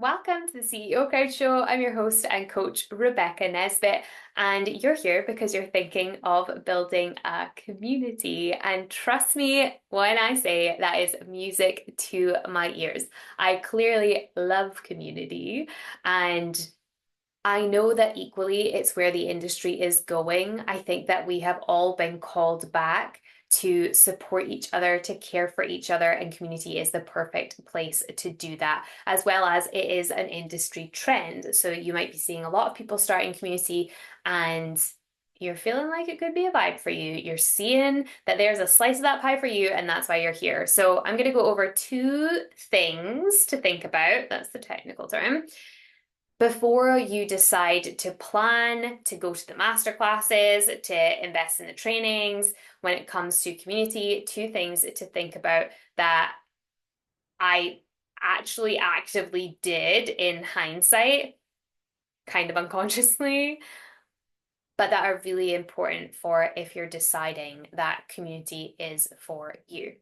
Welcome to the CEO Crowd Show. I'm your host and coach, Rebecca Nesbitt, and you're here because you're thinking of building a community. And trust me when I say that is music to my ears. I clearly love community, and I know that equally it's where the industry is going. I think that we have all been called back to support each other, to care for each other, and community is the perfect place to do that, as well as it is an industry trend. So you might be seeing a lot of people starting community and you're feeling like it could be a vibe for you. You're seeing that there's a slice of that pie for you, and that's why you're here. So I'm going to go over two things to think about. That's the technical term before you decide to plan, to go to the master classes, to invest in the trainings. When it comes to community, two things to think about that I actually actively did in hindsight, kind of unconsciously, but that are really important for if you're deciding that community is for you.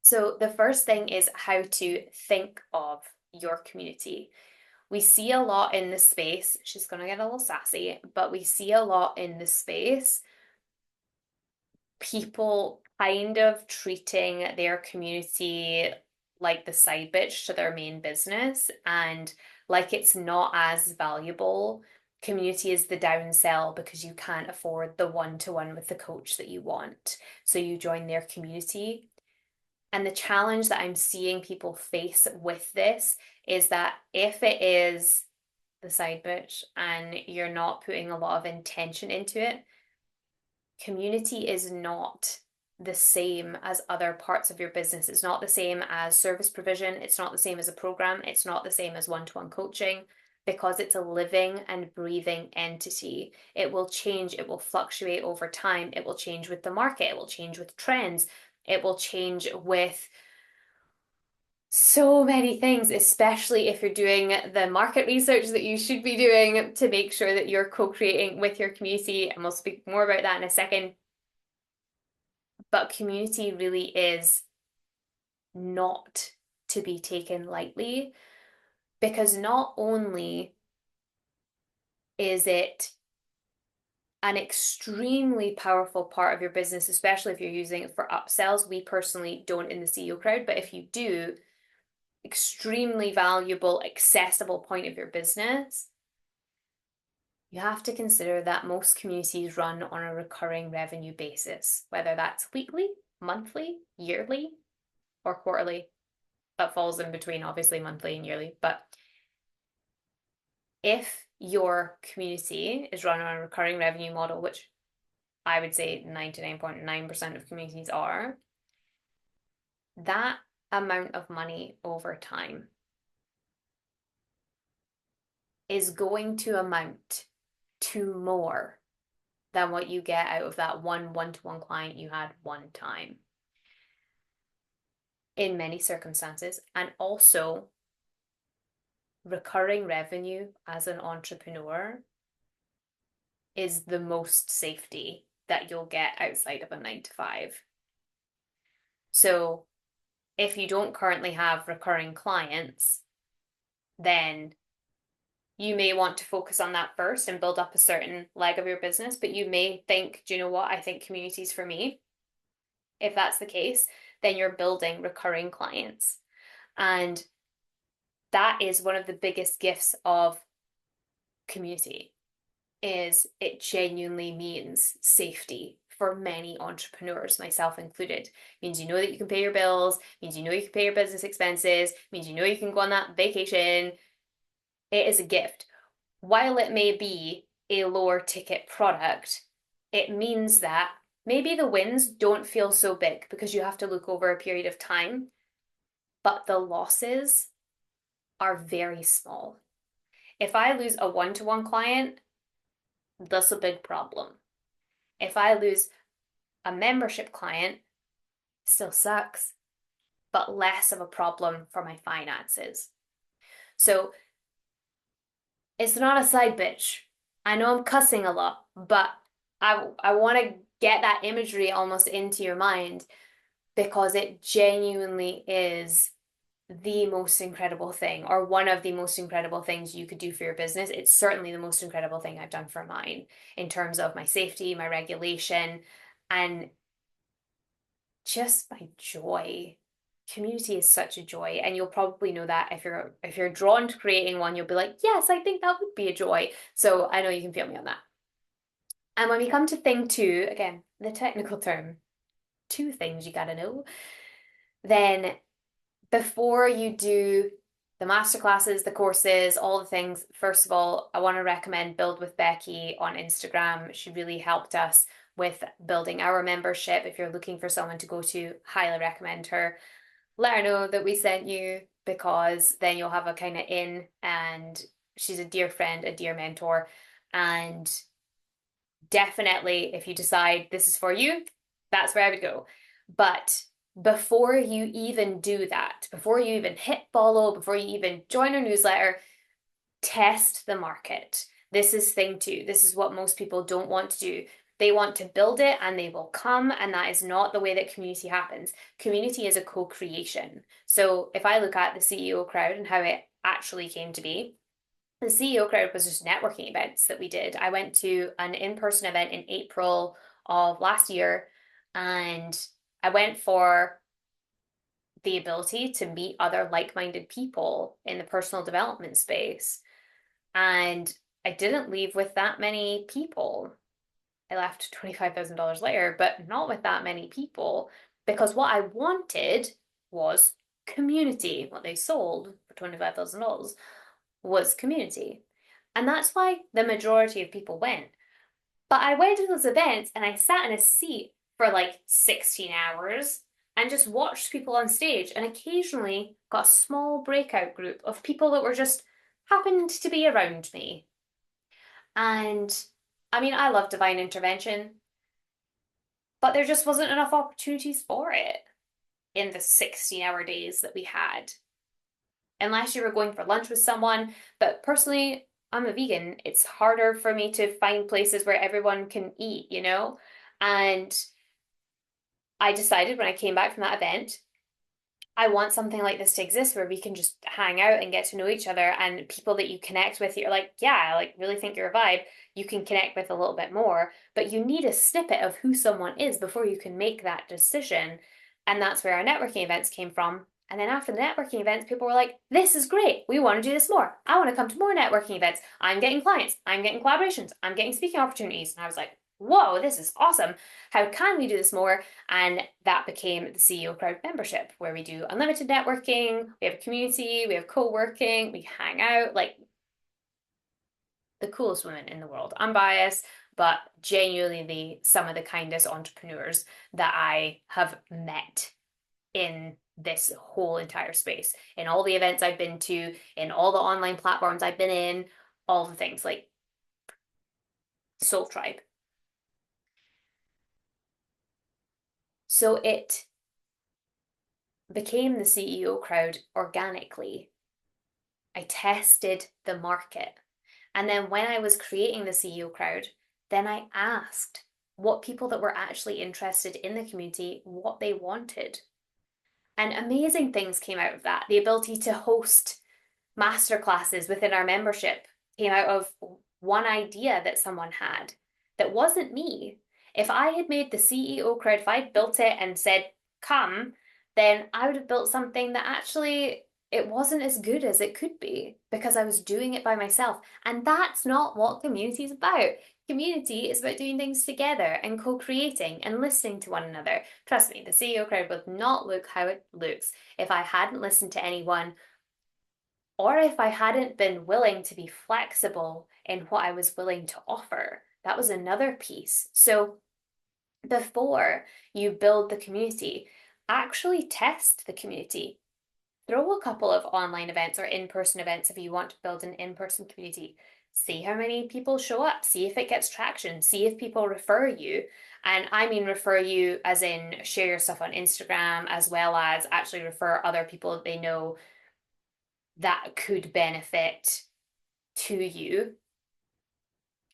So the first thing is how to think of your community. We see a lot in the space. She's going to get a little sassy, but we see a lot in the space people kind of treating their community like the side bitch to their main business and like it's not as valuable. Community is the downsell because you can't afford the one-to-one with the coach that you want. So you join their community. And the challenge that I'm seeing people face with this is that if it is the side bitch and you're not putting a lot of intention into it, community is not the same as other parts of your business. It's not the same as service provision. It's not the same as a program. It's not the same as one-to-one coaching because it's a living and breathing entity. It will change. It will fluctuate over time. It will change with the market. It will change with trends. It will change with so many things, especially if you're doing the market research that you should be doing to make sure that you're co-creating with your community. And we'll speak more about that in a second. But community really is not to be taken lightly because not only is it an extremely powerful part of your business, especially if you're using it for upsells. We personally don't in the CEO crowd, but if you do, extremely valuable, accessible point of your business, you have to consider that most communities run on a recurring revenue basis, whether that's weekly, monthly, yearly, or quarterly. That falls in between, obviously, monthly and yearly. But if your community is run on a recurring revenue model, which I would say 99.9% of communities are, that amount of money over time is going to amount to more than what you get out of that one-to-one client you had one time in many circumstances. And also, recurring revenue as an entrepreneur is the most safety that you'll get outside of a 9 to 5. So if you don't currently have recurring clients, then you may want to focus on that first and build up a certain leg of your business, but you may think, do you know what? I think community's for me. If that's the case, then you're building recurring clients. And that is one of the biggest gifts of community is it genuinely means safety for many entrepreneurs, myself included. It means you know that you can pay your bills, means you know you can pay your business expenses, means you know you can go on that vacation. It is a gift. While it may be a lower ticket product, it means that maybe the wins don't feel so big because you have to look over a period of time, but the losses are very small. If I lose a one-to-one client, that's a big problem. If I lose a membership client, still sucks, but less of a problem for my finances. So it's not a side bitch. I know I'm cussing a lot, but I want to get that imagery almost into your mind because it genuinely is the most incredible thing, or one of the most incredible things you could do for your business. It's certainly the most incredible thing I've done for mine in terms of my safety, my regulation, and just my joy. Community is such a joy, and you'll probably know that if you're drawn to creating one, you'll be like, yes, I think that would be a joy. So I know you can feel me on that. And when we come to thing two, again, the technical term, two things you gotta know, then before you do the masterclasses, the courses, all the things, first of all, I want to recommend Build with Becky on Instagram. She really helped us with building our membership. If you're looking for someone to go to, highly recommend her. Let her know that we sent you, because then you'll have a kind of in, and she's a dear friend, a dear mentor. And definitely, if you decide this is for you, that's where I would go. But before you even do that, before you even hit follow, before you even join our newsletter, test the market. This is thing two. This is what most people don't want to do. They want to build it and they will come, and that is not the way that community happens. Community is a co-creation. So if I look at the CEO crowd and how it actually came to be, the CEO crowd was just networking events that we did. I went to an in-person event in April of last year, and I went for the ability to meet other like-minded people in the personal development space. And I didn't leave with that many people. I left $25,000 later, but not with that many people, because what I wanted was community. What they sold for $25,000 was community. And that's why the majority of people went. But I went to those events and I sat in a seat for like 16 hours and just watched people on stage, and occasionally got a small breakout group of people that were just happened to be around me. And I mean, I love divine intervention, but there just wasn't enough opportunities for it in the 16-hour days that we had, unless you were going for lunch with someone. But personally, I'm a vegan. It's harder for me to find places where everyone can eat, you know? And I decided when I came back from that event, I want something like this to exist where we can just hang out and get to know each other, and people that you connect with, you're like, yeah, I like really think you're a vibe, you can connect with a little bit more, but you need a snippet of who someone is before you can make that decision. And that's where our networking events came from. And then after the networking events, people were like, this is great. We want to do this more. I want to come to more networking events. I'm getting clients. I'm getting collaborations. I'm getting speaking opportunities. And I was like, whoa, this is awesome. How can we do this more? And that became the CEO Crowd membership, where we do unlimited networking, we have a community, we have co-working, we hang out, like the coolest women in the world. I'm biased, but genuinely some of the kindest entrepreneurs that I have met in this whole entire space, in all the events I've been to, in all the online platforms I've been in, all the things like Soul Tribe. So it became the CEO Crowd organically. I tested the market. And then when I was creating the CEO Crowd, then I asked what people that were actually interested in the community, what they wanted. And amazing things came out of that. The ability to host masterclasses within our membership came out of one idea that someone had that wasn't me. If I had made the CEO Crowd, if I'd built it and said, come, then I would have built something that actually it wasn't as good as it could be, because I was doing it by myself. And that's not what community is about. Community is about doing things together and co-creating and listening to one another. Trust me, the CEO Crowd would not look how it looks if I hadn't listened to anyone, or if I hadn't been willing to be flexible in what I was willing to offer. That was another piece. So before you build the community, actually test the community. Throw a couple of online events or in-person events if you want to build an in-person community. See how many people show up. See if it gets traction. See if people refer you. And I mean refer you as in share your stuff on Instagram, as well as actually refer other people that they know that could benefit to you.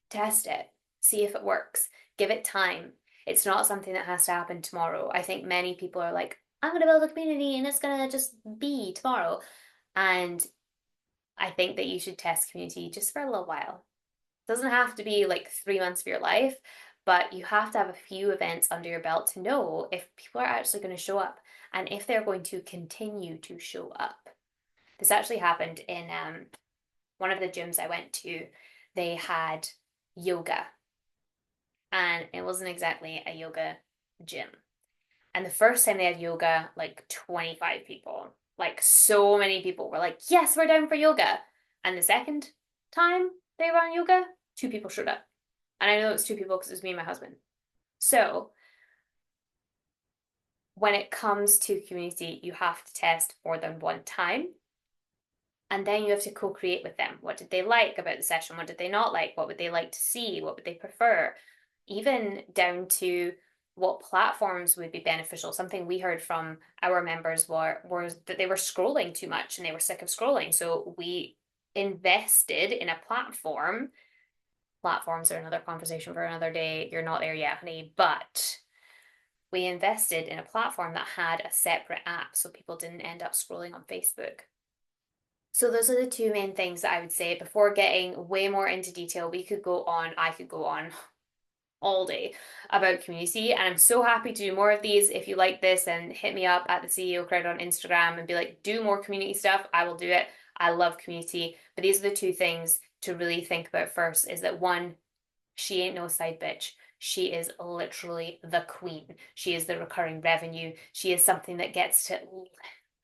Test it. See if it works. Give it time. It's not something that has to happen tomorrow. I think many people are like, I'm going to build a community and it's going to just be tomorrow. And I think that you should test community just for a little while. It doesn't have to be like 3 months of your life, but you have to have a few events under your belt to know if people are actually going to show up and if they're going to continue to show up. This actually happened in one of the gyms I went to. They had yoga, and it wasn't exactly a yoga gym. And the first time they had yoga, like 25 people, like so many people were like, yes, we're down for yoga. And the second time they ran yoga, two people showed up. And I know it was two people because it was me and my husband. So when it comes to community, you have to test more than one time. And then you have to co-create with them. What did they like about the session? What did they not like? What would they like to see? What would they prefer? Even down to what platforms would be beneficial. Something we heard from our members was that they were scrolling too much and they were sick of scrolling. So we invested in a platform. Platforms are another conversation for another day. You're not there yet, honey. But we invested in a platform that had a separate app so people didn't end up scrolling on Facebook. So those are the two main things that I would say. Before getting way more into detail, I could go on all day about community. And I'm so happy to do more of these. If you like this, then hit me up at the CEO Crowd on Instagram and be like, do more community stuff. I will do it. I love community. But these are the two things to really think about first is that one, she ain't no side bitch. She is literally the queen. She is the recurring revenue. She is something that gets to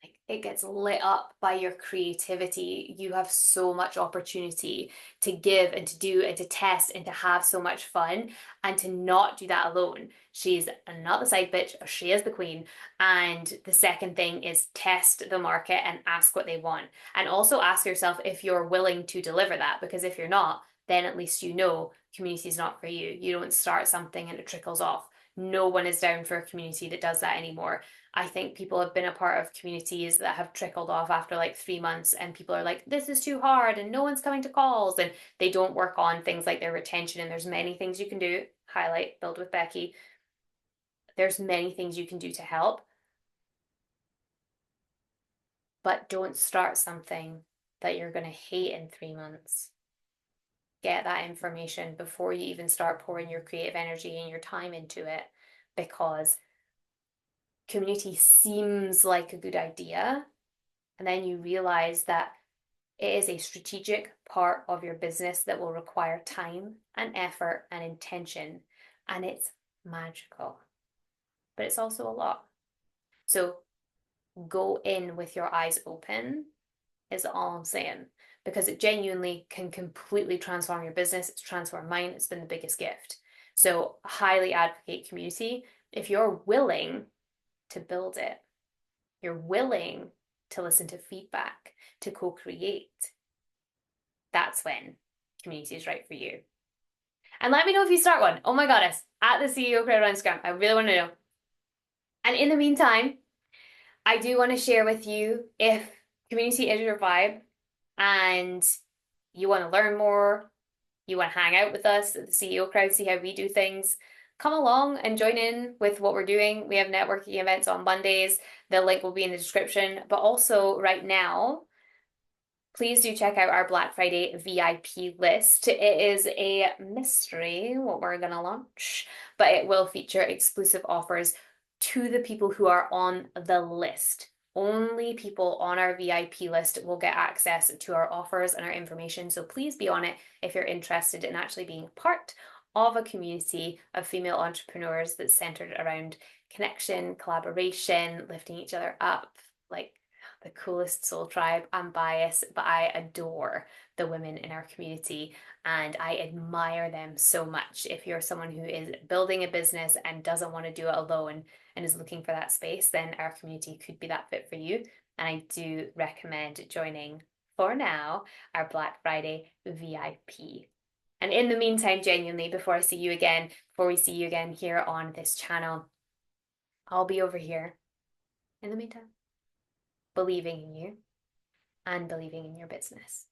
like it gets lit up by your creativity. You have so much opportunity to give and to do and to test and to have so much fun and to not do that alone. She's not the side bitch, she is the queen. And the second thing is test the market and ask what they want. And also ask yourself if you're willing to deliver that, because if you're not, then at least you know community is not for you. You don't start something and it trickles off. No one is down for a community that does that anymore. I think people have been a part of communities that have trickled off after like 3 months, and people are like, this is too hard, and no one's coming to calls, and they don't work on things like their retention. And there's many things you can do. Highlight, build with Becky. There's many things you can do to help, but don't start something that you're going to hate in 3 months. Get that information before you even start pouring your creative energy and your time into it, because community seems like a good idea. And then you realize that it is a strategic part of your business that will require time and effort and intention. And it's magical, but it's also a lot. So go in with your eyes open, is all I'm saying, because it genuinely can completely transform your business. It's transformed mine. It's been the biggest gift. So highly advocate community. If you're willing to build it, you're willing to listen to feedback, to co-create, that's when community is right for you. And let me know if you start one. Oh my goddess, at the CEO Crowd on Instagram. I really want to know. And in the meantime, I do want to share with you, if community is your vibe and you want to learn more, you want to hang out with us at the CEO Crowd, see how we do things, come along and join in with what we're doing. We have networking events on Mondays. The link will be in the description. But also right now, please do check out our Black Friday VIP list. It is a mystery what we're going to launch, but it will feature exclusive offers to the people who are on the list. Only people on our VIP list will get access to our offers and our information. So please be on it if you're interested in actually being part of a community of female entrepreneurs that's centered around connection, collaboration, lifting each other up, like the coolest soul tribe. I'm biased, but I adore the women in our community and I admire them so much. If you're someone who is building a business and doesn't want to do it alone and is looking for that space, then our community could be that fit for you. And I do recommend joining, for now, our Black Friday VIP. And in the meantime, genuinely, before we see you again here on this channel, I'll be over here in the meantime, believing in you and believing in your business.